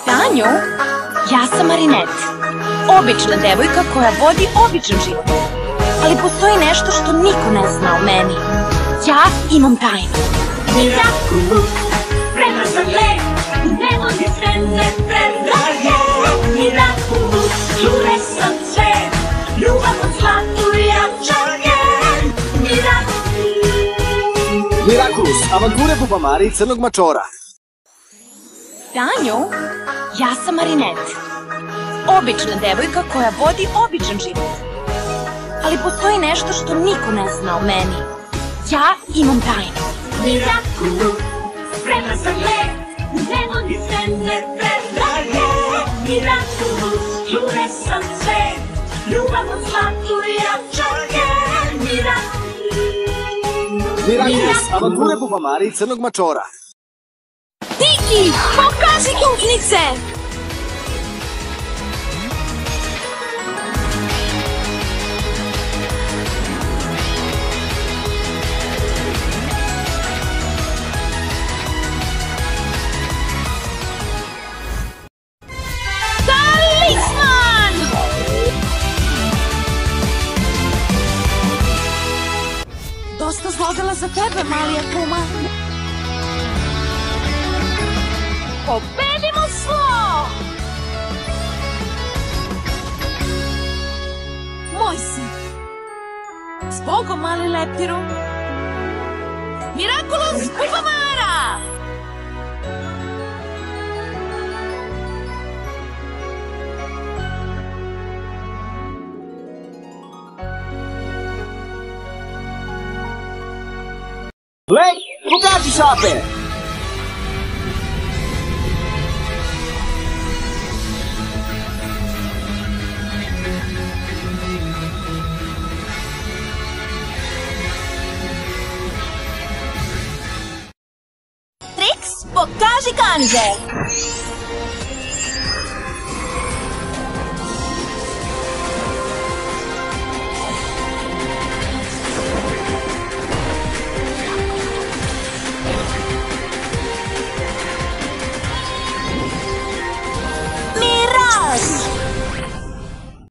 Tanju, ja sam Marinet. Obična devojka koja vodi običan život. Ali postoji nešto što niko ne zna o meni. Ja imam tajnu. Mirakulous, prekrasan lek, ne vodi se, ne predaje. Mirakulous, čudesan svet, ljubav od zlatu jačanje. Mirakulous, avanture Bubamare i Crnog mačora. Tanju, ja sam Marinet. Obična devojka koja vodi običan život. Ali postoji nešto što niko ne zna o meni. Ja imam tajnu. Mirakulous, prekrasan lek, ne vodi se, ne predaje. Mirakulous, čudesan svet, ljubav od zlatu jačanje. Mirakulous, avanture Bubamare i Crnog mačora. Tiki, pokaži kuknice! Talisman! Dosta zlogala za tebe, Malija Puma. Pobedimo zlo! Moj si. S Bogom, mali leptiru. Mirakulous Bubamara! Lek, pokaži šape! Trix, pokaži kanđe!